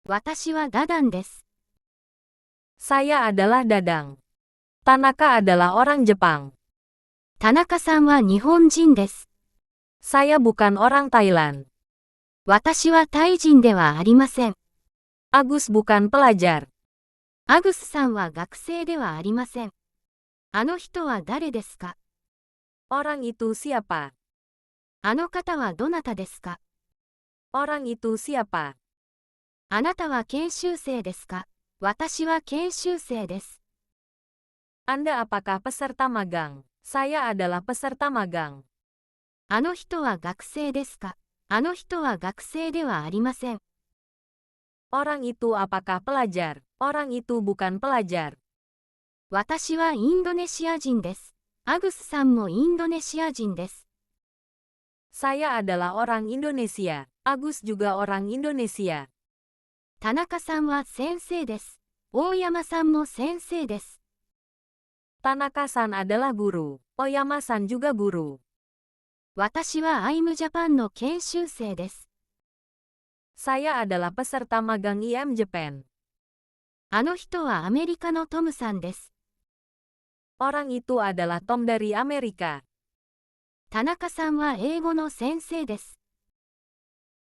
私はダダンです。Saya adalah Dadang. Tanaka adalah orang Jepang. 田中さんは日本人です。Saya bukan orang Thailand. 私はタイ人ではありません。Agus bukan pelajar. アグスさんは学生ではありません。あの人は誰ですか？ Orang itu siapa? あの方はどなたですか？ Orang itu siapa? あなたは研修生ですか？私は研修生です。Anda apakah peserta magang? Saya adalah peserta magang. あの人は学生ですか？あの人は学生ではありません。Orang itu apakah pelajar? Orang itu bukan pelajar. 私はインドネシア人です。アグスさんもインドネシア人です。Saya adalah orang Indonesia. Agus juga orang Indonesia. 田中さんは先生です。大山さんも先生です。Tanaka-san adalah guru. Oyama-san juga guru. 私はアイムジャパンの研修生です。Saya adalah peserta magang IM Japan. あの人はアメリカのトムさんです。Orang itu adalah Tom dari Amerika. 田中さんは英語の先生です。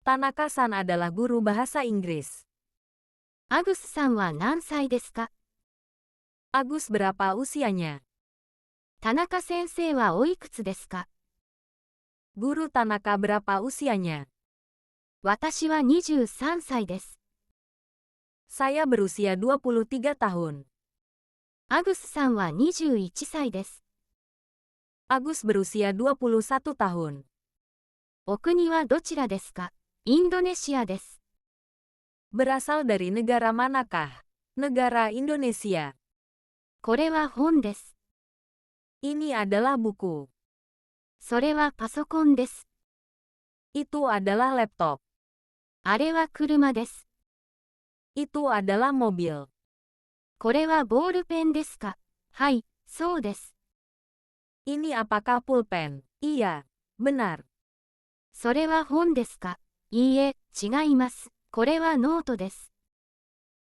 Tanaka-san adalah guru bahasa Inggris. アグスさんは何歳ですか？ Agus berapa usianya? 田中先生はおいくつですか？ Guru Tanaka berapa usianya? 私は23歳です。Saya berusia 23 tahun. アグスさんは21歳です。Agus berusia 21 tahun. お国はどちらですか？インドネシアです。Berasal dari negara manakah? Negara Indonesia. これは本です。Ini adalah buku. それはパソコンです。Itu adalah laptop. あれは車です。Itu adalah mobil. これはボールペンですか？はい、そうです。Ini apakah pulpen? Iya, benar. それは本ですか？いいえ、違います。これはノートです。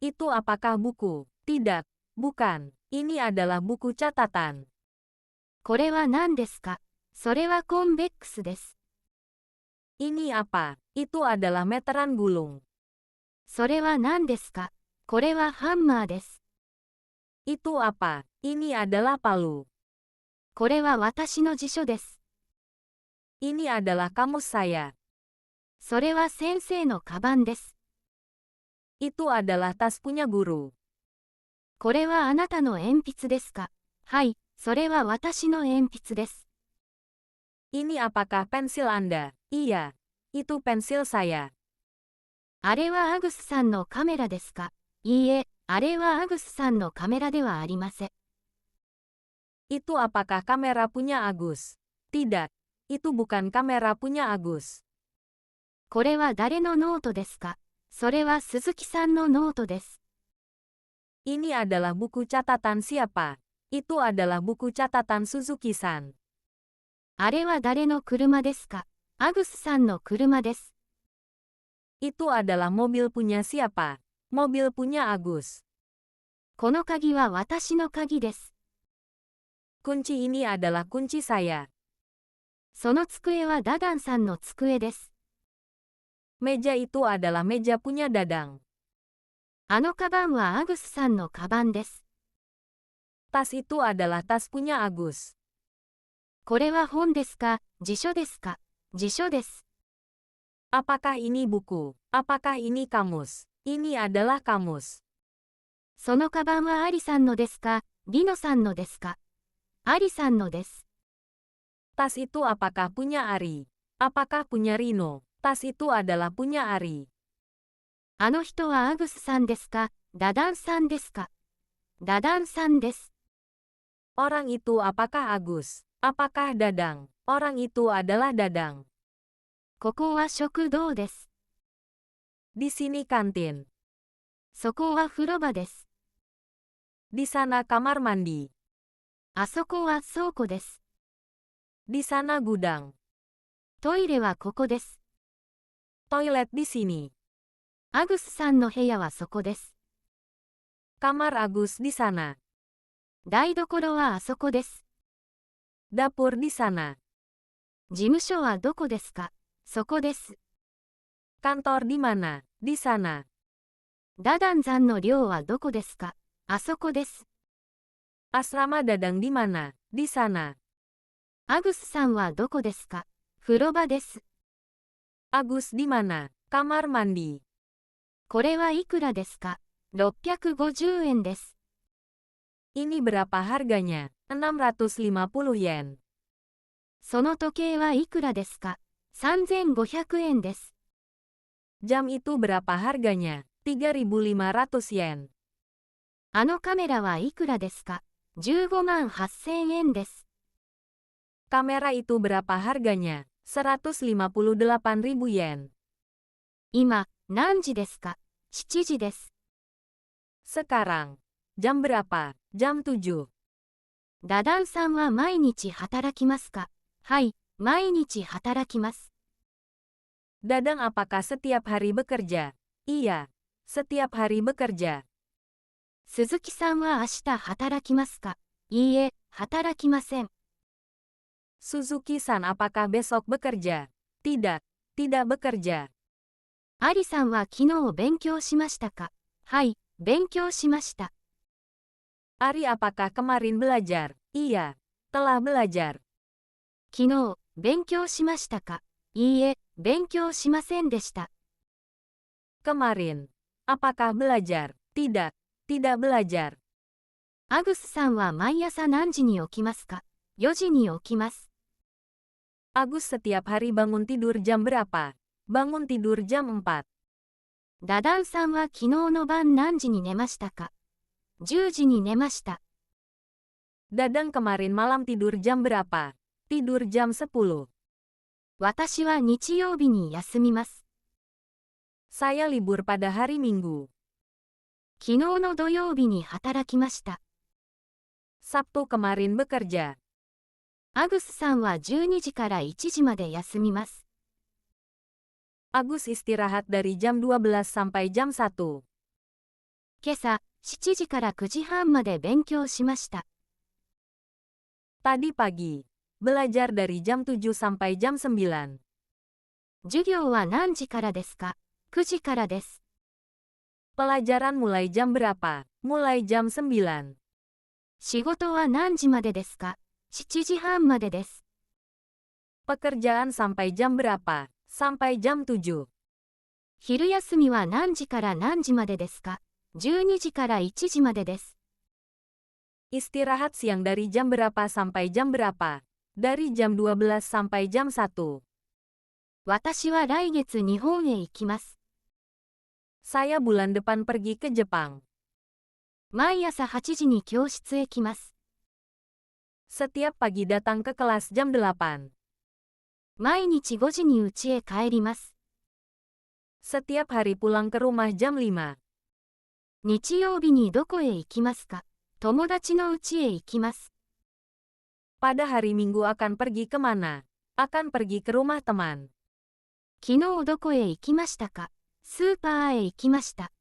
Itu apakah buku? Tidak, bukan. Ini adalah buku catatan. これは何ですか？それはコンベックスです。Ini apa? Itu adalah meteran gulung. それは何ですか？これはハンマーです。Itu apa? Ini adalah palu. これは私の辞書です。Ini adalah kamus saya. それは先生のカバンです。Itu adalah tas punya guru. これはあなたの鉛筆ですか？はい、それは私の鉛筆です。Ini apakah pensil Anda? Iya, itu pensil saya. あれはアグスさんのカメラですか？いいえ、あれはアグスさんのカメラではありません。Itu apakah kamera punya Agus? Tidak, itu bukan kamera punya Agus. これは誰のノートですか？それは鈴木さんのノートです。Ini adalah buku catatan siapa? Itu adalah buku catatan Suzuki-san. あれは誰の車ですか？アグスさんの車です。Itu adalah mobil punya siapa? Mobil punya Agus. この鍵は私の鍵です。Kunci ini adalah kunci saya. その机はダダンさんの机です。Meja itu adalah meja punya Dadang. あのカバンはアグスさんのカバンです。Tas itu adalah tas punya Agus. これは本ですか？辞書ですか？辞書です。Apakah ini buku? Apakah ini kamus? Ini adalah kamus. そのカバンはアリさんのですか？リノさんのですか？アリさんのです。Tas itu apakah punya Ari? Apakah punya Rino? Tas itu adalah punya Ari. あの人はアグスさんですか？ダダンさんですか？ダダンさんです。Orang itu apakah Agus? Apakah Dadang? Orang itu adalah Dadang. ここは食堂です。Di sini kantin. そこは風呂場です。 Di sana kamar mandi. あそこは倉庫です。 Di sana gudang. トイレはここです。 Toilet di sini. アグスさんの部屋はそこです。Kamar Agus di sana. 台所はあそこです。Dapur di sana. 事務所はどこですか？そこです。Kantor di mana? Di sana. ダダン山の寮はどこですか？あそこです。Asrama Dadang di mana? Di sana. アグスさんはどこですか？風呂場です。Agus di mana? Kamar mandi. これはいくらですか？650円です。Ini berapa harganya? 650 yen. その時計はいくらですか？3500円です。Jam itu berapa harganya? 3.500 yen. あのカメラはいくらですか？15万8000円です。Kamera itu berapa harganya? 158.000 yen. 今、何時ですか？7時です。Sekarang. Jam berapa? Jam 7. ダダンさんは毎日働きますか？はい、毎日働きます。Dadang apakah setiap hari bekerja? Iya. Setiap hari bekerja. 鈴木さんは明日働きますか？いいえ、働きません。Suzuki-san apakah besok bekerja? Tidak. Tidak bekerja. アリさんは昨日勉強しましたか？はい、勉強しました。Ari apakah kemarin belajar? Iya. Telah belajar. 昨日、勉強しましたか？いいえ、勉強しませんでした。Kemarin. Apakah belajar? Tidak. Tidak belajar. アグスさんは毎朝何時に起きますか？ 4 時に起きます。Agus setiap hari bangun tidur jam berapa? Bangun tidur jam 4. ダダンさんは昨日の晩何時に寝ましたか？ 10 時に寝ました。Dadang kemarin malam tidur jam berapa? Tidur jam 10. 私は日曜日に休みます。Saya libur pada hari Minggu. 昨日の土曜日に働きました。Sabtu kemarin bekerja. アグスさんは12時から1時まで休みます。Agus istirahat dari jam 12 sampai jam 1. 今朝、7時から9時半まで勉強しました。Tadi pagi. Belajar dari jam 7 sampai jam 9. 授業は何時からですか？ 9 時からです。Pelajaran mulai jam berapa? Mulai jam 9. 仕事は何時までですか？ 7 時半までです。Pekerjaan sampai jam berapa? Sampai jam 7. 昼休みは何時から何時までですか？ 12 時から1時までです。Istirahat siang dari jam berapa sampai jam berapa? Dari jam 12 sampai jam 1. 私は来月日本へ行きます。Saya bulan depan pergi ke Jepang. 毎朝8時に教室へ来ます。Setiap pagi datang ke kelas jam 8. 毎日5時に家へ帰ります。Setiap hari pulang ke rumah jam 5. 日曜日にどこへ行きますか？友達の家へ行きます。Pada hari Minggu akan pergi ke mana? Akan pergi ke rumah teman. 昨日どこへ行きましたか？スーパーへ行きました。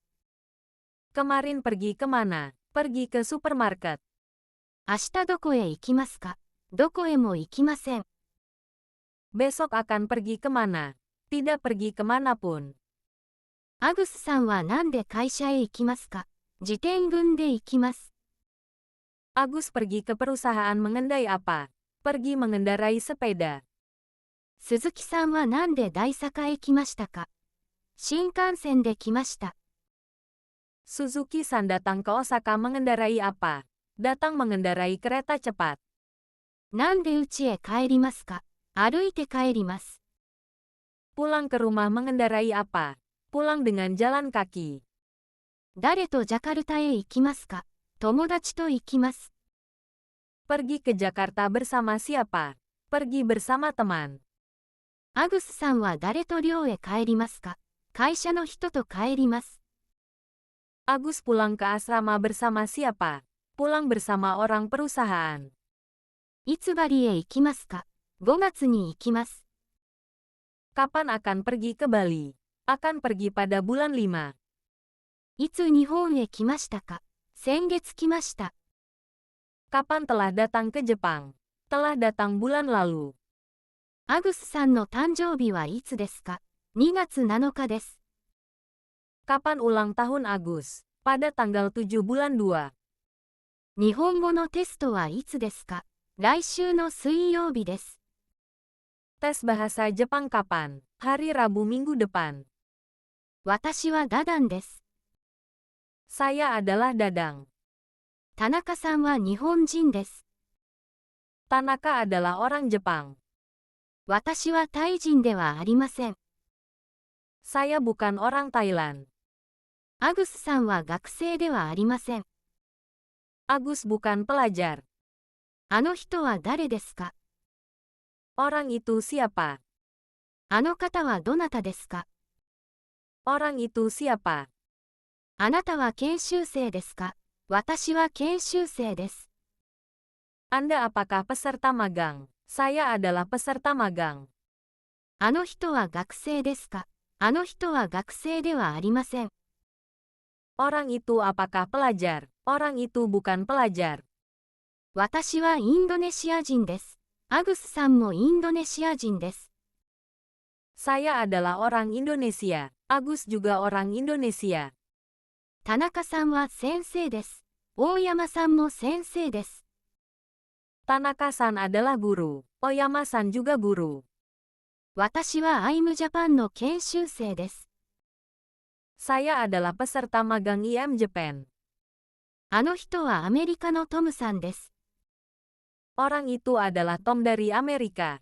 Kemarin pergi ke mana? Pergi ke supermarket. 明日どこへ行きますか？どこへも行きません。Besok akan pergi ke mana? Tidak pergi kemanapun. アグスさんは何で会社へ行きますか？自転群で行きます。Agus pergi ke perusahaan mengendai apa? Pergi mengendarai sepeda. 鈴木さんは何で大阪へ来ましたか？新幹線で来ました。Suzuki-san datang ke Osaka mengendarai apa? Datang mengendarai kereta cepat. なんで家へ帰りますか？歩いて帰ります。Pulang ke rumah mengendarai apa? Pulang dengan jalan kaki. 誰とジャカルタへ行きますか？友達と行きます。Pergi ke Jakarta bersama siapa? Pergi bersama teman. アグスさんは誰と寮へ帰りますか？会社の人と帰ります。Agus pulang ke asrama bersama siapa? Pulang bersama orang perusahaan. いつバリへ行きますか？5月に行きます。Kapan akan pergi ke Bali? Akan pergi pada bulan 5. いつ日本へ来ましたか？先月来ました。Kapan telah datang ke Jepang? Telah datang bulan lalu. アグスさんの誕生日はいつですか？2月7日です。Kapan ulang tahun Agus? Pada tanggal 7 bulan 2. 日本語のテストはいつですか？来週の水曜日です。Tes bahasa Jepang kapan? Hari Rabu minggu depan. 私はダダンです。Saya adalah Dadang. 田中さんは日本人です。Tanaka adalah orang Jepang. 私はタイ人ではありません。Saya bukan orang Thailand. アグスさんは学生ではありません。Agus bukan pelajar. あの人は誰ですか？ Orang itu siapa? あの方はどなたですか？ Orang itu siapa? あなたは研修生ですか？私は研修生です。Anda apakah peserta magang? Saya adalah peserta magang. あの人は学生ですか？あの人は学生ではありません。Orang itu apakah pelajar? Orang itu bukan pelajar. 私はインドネシア人です。アグスさんもインドネシア人です。Saya adalah orang Indonesia. Agus juga orang Indonesia. 田中さんは先生です。大山さんも先生です。Tanaka-san adalah guru. Oyama-san juga guru. 私はアイムジャパンの研修生です。Saya adalah peserta magang IM Japan. あの人はアメリカのトムさんです。Orang itu adalah Tom dari Amerika.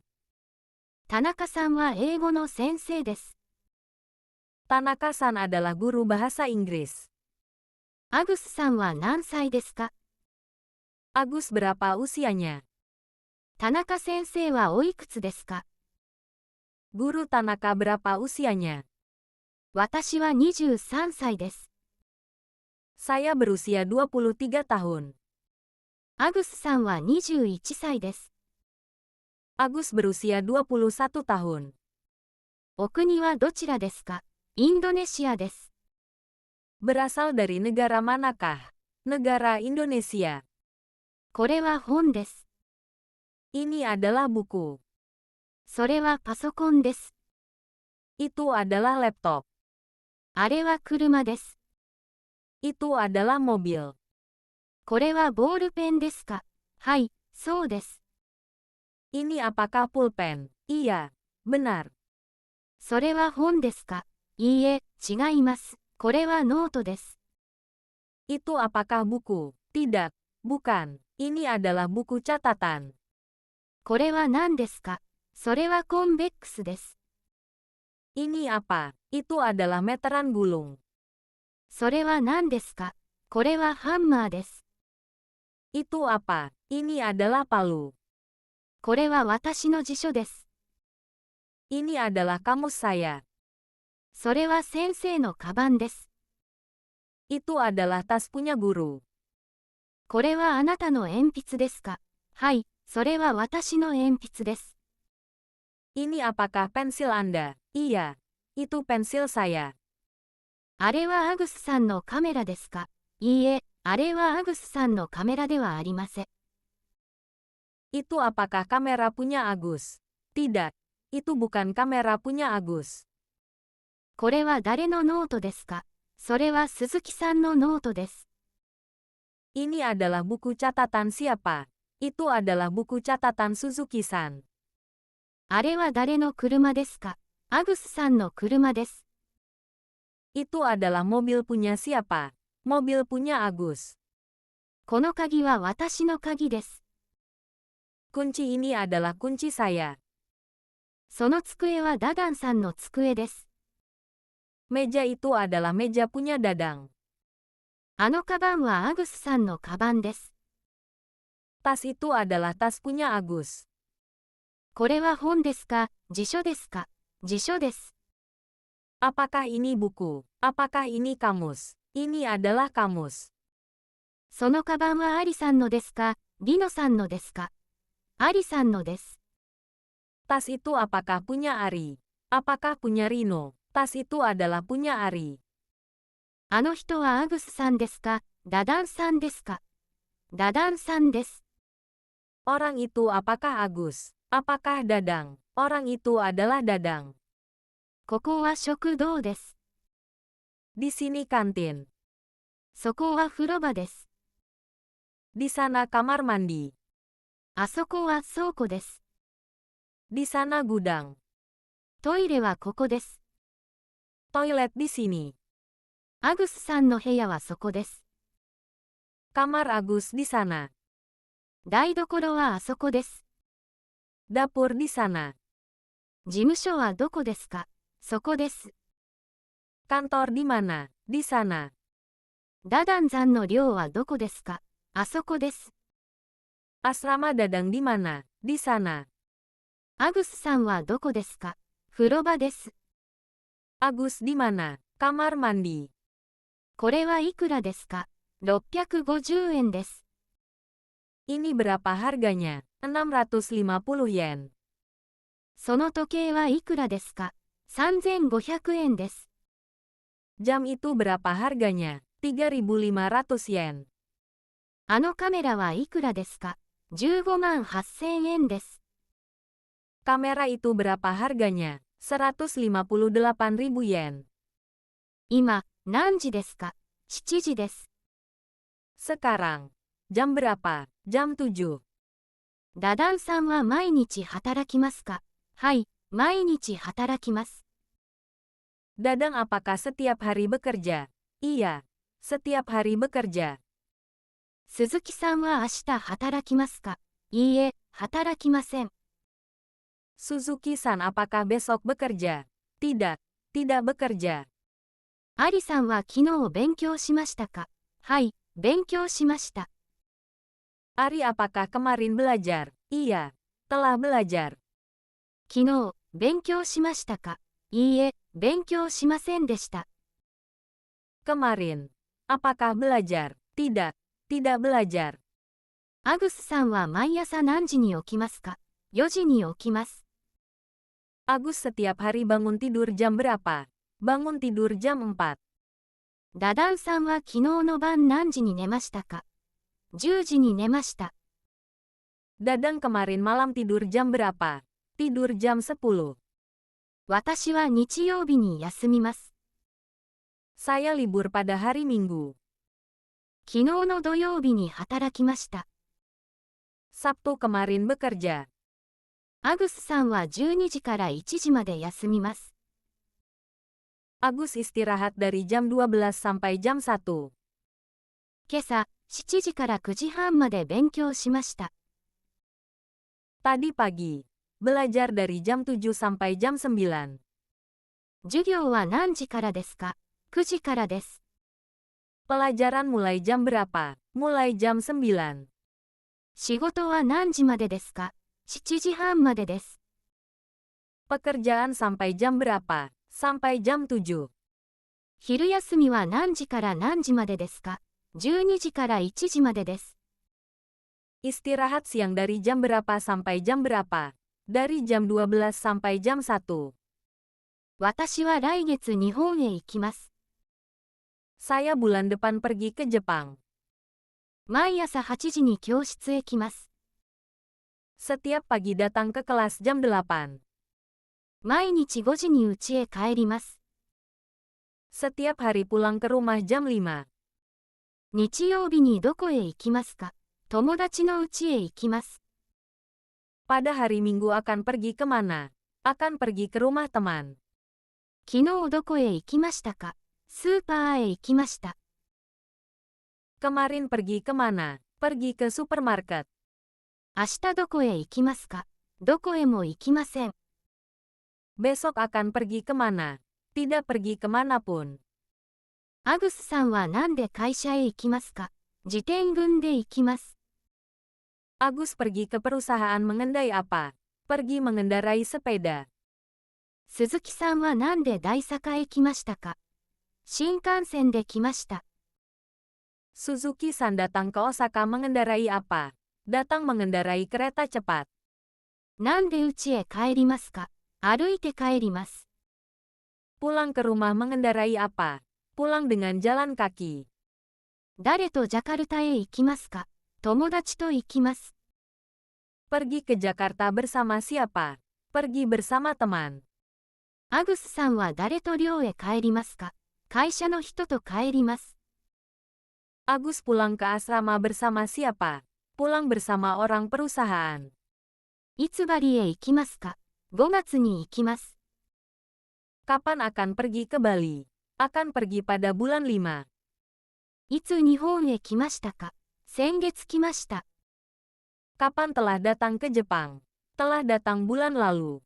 田中さんは英語の先生です。Tanaka-san adalah guru bahasa Inggris. アグスさんは何歳ですか？ Agus berapa usianya? 田中先生はおいくつですか？ Guru Tanaka berapa usianya? 私は23歳です。Saya berusia 23 tahun. アグスさんは21歳です。Agus berusia 21 tahun. お国はどちらですか？インドネシアです。Berasal dari negara manakah? Negara Indonesia. これは本です。Ini adalah buku. それはパソコンです。Itu adalah laptop. あれは車です。Itu adalah mobil. これはボールペンですか？はい、そうです。Ini apakah pulpen? Iya, benar. それは本ですか？いいえ、違います。これはノートです。Itu apakah buku? Tidak, bukan. Ini adalah buku catatan. これは何ですか？それはコンベックスです。Ini apa? Itu adalah meteran gulung. それは何ですか？これはハンマーです。Itu apa? Ini adalah palu. これは私の辞書です。Ini adalah kamus saya. それは先生のカバンです。Itu adalah tas punya guru. これはあなたの鉛筆ですか？はい、それは私の鉛筆です。Ini apakah pensil Anda? Iya, itu pensil saya. あれはアグスさんのカメラですか？いいえ、あれはアグスさんのカメラではありません。Itu apakah kamera punya Agus? Tidak, itu bukan kamera punya Agus. これは誰のノートですか？それは鈴木さんのノートです。Ini adalah buku catatan siapa? Itu adalah buku catatan Suzuki-san. あれは誰の車ですか？アグスさんの車です。Itu adalah mobil punya siapa? Mobil punya Agus. この鍵は私の鍵です。Kunci ini adalah kunci saya. その机はダダンさんの机です。Meja itu adalah meja punya Dadang. あのカバンはアグスさんのカバンです。Tas itu adalah tas punya Agus. これは本ですか？辞書ですか？辞書です。Apakah ini buku? Apakah ini kamus? Ini adalah kamus. そのカバンはアリさんのですか？リノさんのですか？アリさんのです。 Tas itu apakah punya Ari? Apakah punya Rino? Tas itu adalah punya Ari. あの人はアグスさんですか？ダダンさんですか？ダダンさんです。Orang itu apakah Agus? Apakah Dadang? Orang itu adalah Dadang. ここは食堂です。Di sini kantin. そこは風呂場です。Di sana kamar mandi. あそこは倉庫です。Di sana gudang. トイレはここです。Toilet di sini. アグスさんの部屋はそこです。Kamar Agus di sana. 台所はあそこです。Dapur di sana. 事務所はどこですか？そこです。Kantor di mana? Di sana. ダダン山の寮はどこですか？あそこです。Asrama Dadang di mana? Di sana. アグスさんはどこですか？風呂場です。Agus di mana? Kamar mandi. これはいくらですか？650円です。Ini berapa harganya? 650 yen. その時計はいくらですか？3500円です。Jam itu berapa harganya? 3.500 yen. あのカメラはいくらですか？15万8000円です。Kamera itu berapa harganya? 158.000 yen. 今、何時ですか？7時です。Sekarang. Jam berapa? Jam 7. ダダンさんは毎日働きますか？はい、毎日働きます。Dadang apakah setiap hari bekerja? Iya, setiap hari bekerja. 鈴木さんは明日働きますか？いいえ、働きません。Suzuki-san apakah besok bekerja? Tidak, tidak bekerja. アリさんは昨日勉強しましたか？はい、勉強しました。Ari apakah kemarin belajar? Iya, telah belajar. 昨日、勉強しましたか？いいえ、勉強しませんでした。Kemarin. Apakah belajar? Tidak, tidak belajar. アグスさんは毎朝何時に起きますか？ 4 時に起きます。Agus setiap hari bangun tidur jam berapa? Bangun tidur jam 4. ダダンさんは昨日の晩何時に寝ましたか？ 10 時に寝ました。Dadang kemarin malam tidur jam berapa? Tidur jam 10. 私は日曜日に休みます。Saya libur pada hari Minggu. 昨日の土曜日に働きました。Sabtu kemarin bekerja. アグスさんは12時から1時まで休みます。Agus istirahat dari jam 12 sampai jam 1. 今朝、7時から9時半まで勉強しました。Tadi pagi. Belajar dari jam 7 sampai jam 9. 授業は何時からですか？ 9 時からです。Pelajaran mulai jam berapa? Mulai jam 9. 仕事は何時までですか？ 7 時半までです。Pekerjaan sampai jam berapa? Sampai jam 7. 昼休みは何時から何時までですか？ 12 時から1時までです。Istirahat siang dari jam berapa sampai jam berapa? Dari jam 12 sampai jam 1. 私は来月日本へ行きます。Saya bulan depan pergi ke Jepang. 毎朝8時に教室へ来ます。Setiap pagi datang ke kelas jam 8. 毎日5時に家へ帰ります。Setiap hari pulang ke rumah jam 5. 日曜日にどこへ行きますか？友達の家へ行きます。Pada hari Minggu akan pergi ke mana? Akan pergi ke rumah teman. 昨日どこへ行きましたか？スーパーへ行きました。Kemarin pergi ke mana? Pergi ke supermarket. 明日どこへ行きますか？どこへも行きません。Besok akan pergi ke mana? Tidak pergi kemanapun. アグスさんは何で会社へ行きますか？自転群で行きます。Agus pergi ke perusahaan mengendai apa? Pergi mengendarai sepeda. 鈴木さんは何で大阪へ来ましたか？新幹線で来ました。Suzuki-san datang ke Osaka mengendarai apa? Datang mengendarai kereta cepat. なんで家へ帰りますか？歩いて帰ります。Pulang ke rumah mengendarai apa? Pulang dengan jalan kaki. 誰とジャカルタへ行きますか？友達と行きます。 Pergi ke Jakarta bersama siapa? Pergi bersama teman. アグスさんは誰と寮へ帰りますか？会社の人と帰ります。 Agus pulang ke asrama bersama siapa? Pulang bersama orang perusahaan. いつバリへ行きますか？5月に行きます。 Kapan akan pergi ke Bali? Akan pergi pada bulan 5. いつ日本へ来ましたか？先月来ました。 Kapan telah datang ke Jepang? Telah datang bulan lalu.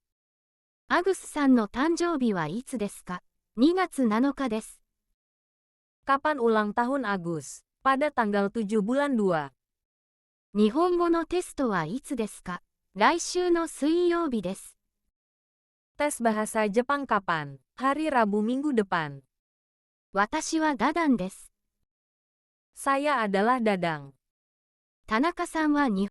アグスさんの誕生日はいつですか？2月7日です。 Kapan ulang tahun Agus? Pada tanggal 7 bulan 2. 日本語のテストはいつですか？来週の水曜日です。 Tes bahasa Jepang kapan? Hari Rabu minggu depan. 私はダダンです。 Saya adalah Dadang. 田中さんは日